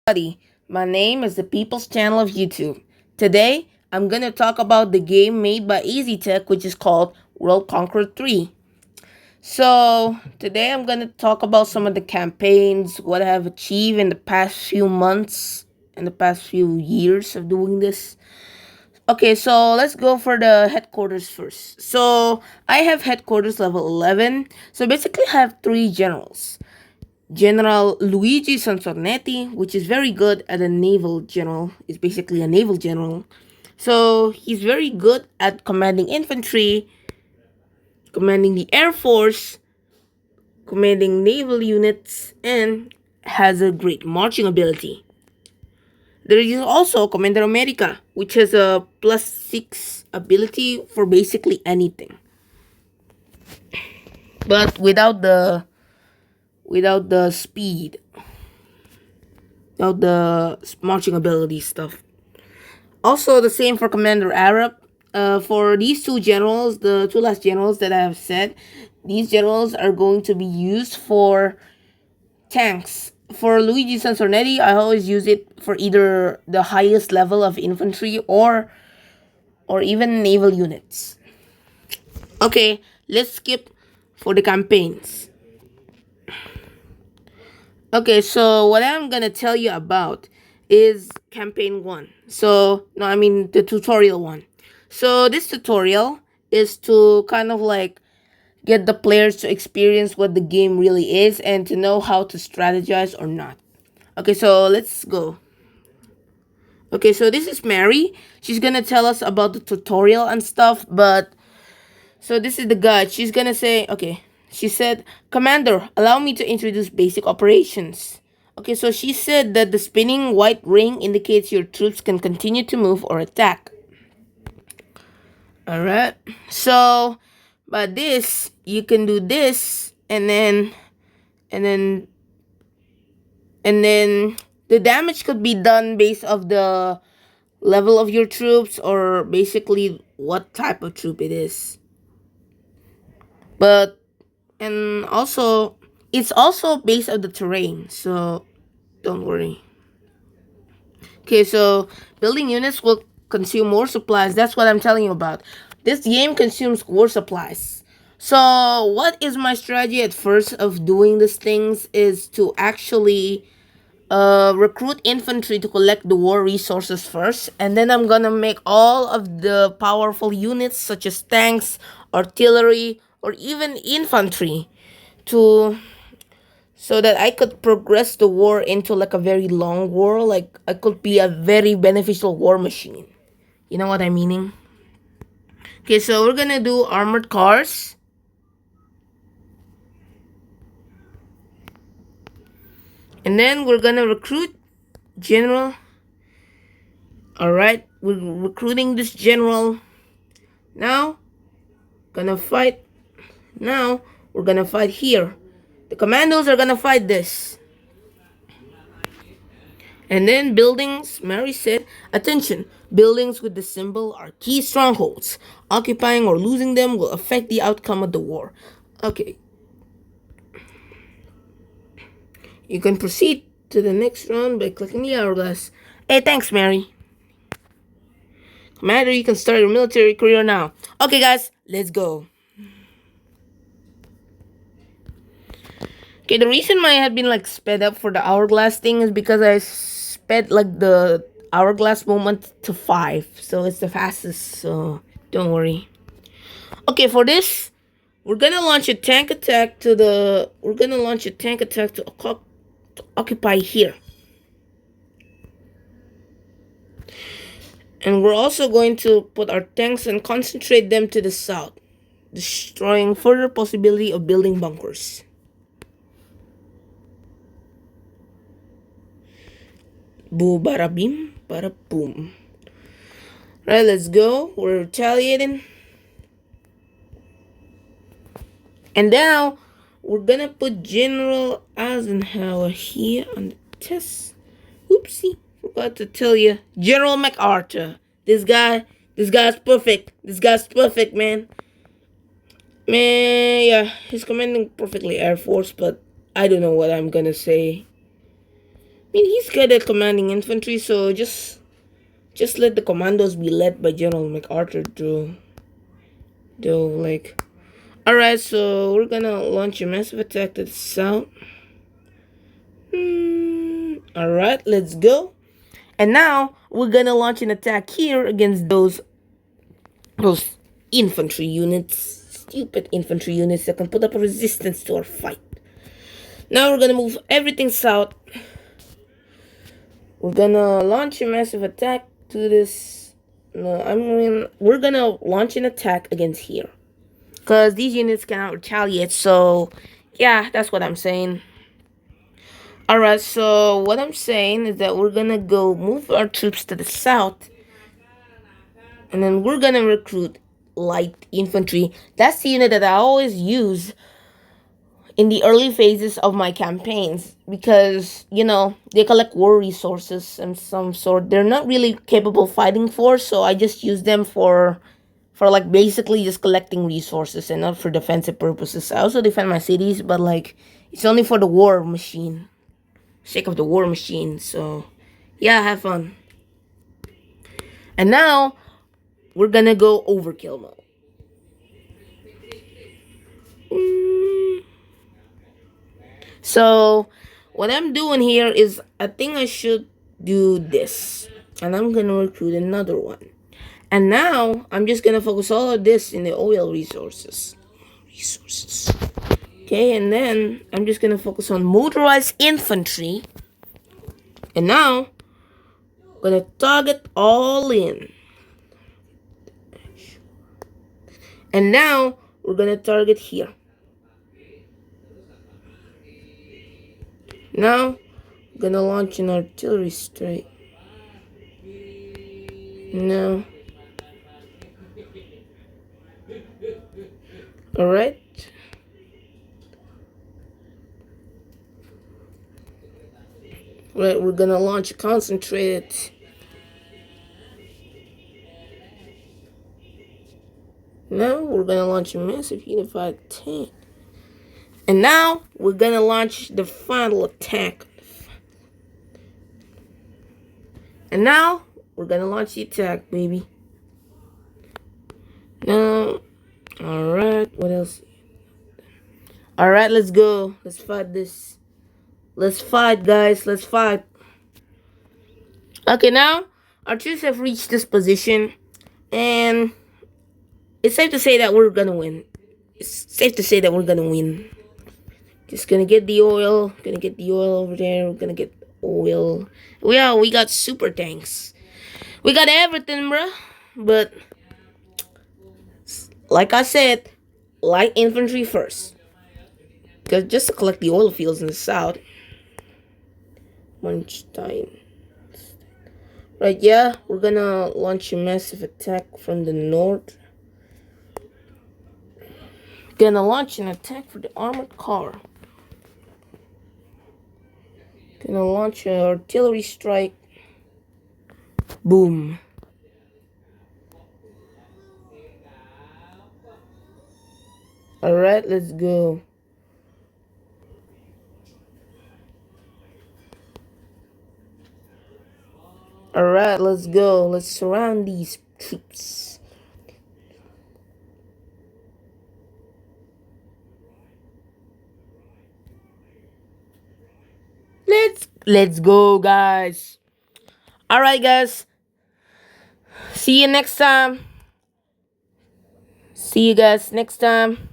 Buddy. My name is the People's Channel of YouTube. Today, I'm gonna talk about the game made by Easy Tech, which is called World Conqueror 3. So, today I'm gonna talk about some of the campaigns, what I have achieved in the past few months, in the past few years of doing this. Okay, so let's go for the headquarters first. So, I have headquarters level 11. So, basically, I have three generals. General Luigi Sansornetti, which is very good at a naval general, is basically a naval general. So he's very good at commanding infantry, commanding the air force, commanding naval units, and has a great marching ability. There is also Commander America, which has a +6 ability for basically anything, but without the speed, without the marching ability stuff. Also, the same for Commander Arab. For these two generals, the two last generals that I have said, these generals are going to be used for tanks. For Luigi Sansornetti, I always use it for either the highest level of infantry or even naval units. Okay, let's skip for the campaigns. Okay, so what I'm gonna tell you about is campaign 1. So, no, I mean the tutorial one. So, this tutorial is to kind of like get the players to experience what the game really is and to know how to strategize or not. Okay, so let's go. Okay, so this is Mary. She's gonna tell us about the tutorial and stuff, but so this is the guide. She's gonna say, okay, she said, Commander, allow me to introduce basic operations. Okay, so she said that the spinning white ring indicates your troops can continue to move or attack. Alright, so by this, you can do this, and then the damage could be done based off the level of your troops or basically what type of troop it is. But and also it's also based on the terrain, so don't worry. Okay, so building units will consume more supplies. That's what I'm telling you about. This game consumes more supplies. So what is my strategy at first of doing these things is to actually recruit infantry to collect the war resources first, and then I'm gonna make all of the powerful units such as tanks, artillery, or even infantry to so that I could progress the war into like a very long war. Like I could be a very beneficial war machine. You know what I'm meaning? Okay, so we're gonna do armored cars. And then we're gonna recruit general. Alright, we're recruiting this general. Now, gonna fight. Now, we're gonna fight here. The commandos are gonna fight this. And then buildings, Mary said, attention, buildings with the symbol are key strongholds. Occupying or losing them will affect the outcome of the war. Okay. You can proceed to the next round by clicking the hourglass. Hey, thanks, Mary. Commander, you can start your military career now. Okay, guys, let's go. Okay, the reason I had been like sped up for the hourglass thing is because I sped like the hourglass moment to 5, so it's the fastest. So don't worry. Okay, for this, we're gonna launch a tank attack to the. We're gonna launch a tank attack to occupy here, and we're also going to put our tanks and concentrate them to the south, destroying further possibility of building bunkers. Boo bada bim bada boom. Right, let's go. We're retaliating. And now we're gonna put General Eisenhower here on the test. Oopsie, forgot to tell you. General MacArthur. This guy's perfect. This guy's perfect, man. Man, yeah, he's commanding perfectly Air Force, but I don't know what I'm gonna say. mean, he's good at commanding infantry, so just let the commandos be led by General MacArthur to like. All right, so we're gonna launch a massive attack to the south. All right, let's go. And now we're gonna launch an attack here against those infantry units. Stupid infantry units that can put up a resistance to our fight. Now we're gonna move everything south. We're gonna launch a massive attack to this. No, I mean, we're gonna launch an attack against here. Because these units cannot retaliate, so yeah, that's what I'm saying. Alright, so what I'm saying is that we're gonna go move our troops to the south. And then we're gonna recruit light infantry. That's the unit that I always use in the early phases of my campaigns. Because, you know, they collect war resources and some sort. They're not really capable fighting force, so I just use them for like basically just collecting resources and not for defensive purposes. I also defend my cities, but like it's only for the war machine. Sake of the war machine. So yeah, have fun. And now we're gonna go overkill mode. So what I'm doing here is I think I should do this. And I'm gonna recruit another one. And now I'm just gonna focus all of this in the oil resources. Okay, and then I'm just gonna focus on motorized infantry. And now I'm gonna target all in. And now we're gonna target here. Now I'm gonna launch an artillery strike. No. Alright. Right, we're gonna launch a concentrated. Now we're gonna launch a massive unified tank. And now we're gonna launch the final attack. And now we're gonna launch the attack, baby. Now, alright, what else? Alright, let's go. Let's fight this. Let's fight, guys. Let's fight. Okay, now our troops have reached this position, and it's safe to say that we're gonna win. It's safe to say that we're gonna win. Just gonna get the oil. Gonna get the oil over there. We're gonna get oil. Well, we got super tanks. We got everything, bruh. But like I said, light infantry first. Because just to collect the oil fields in the south. Munstein. Right, yeah, we're gonna launch a massive attack from the north. Gonna launch an attack for the armored car. Gonna launch an artillery strike. Boom. Alright, let's go. Alright, let's go. Let's surround these troops. Let's go, guys. Alright, guys. See you next time. See you guys next time.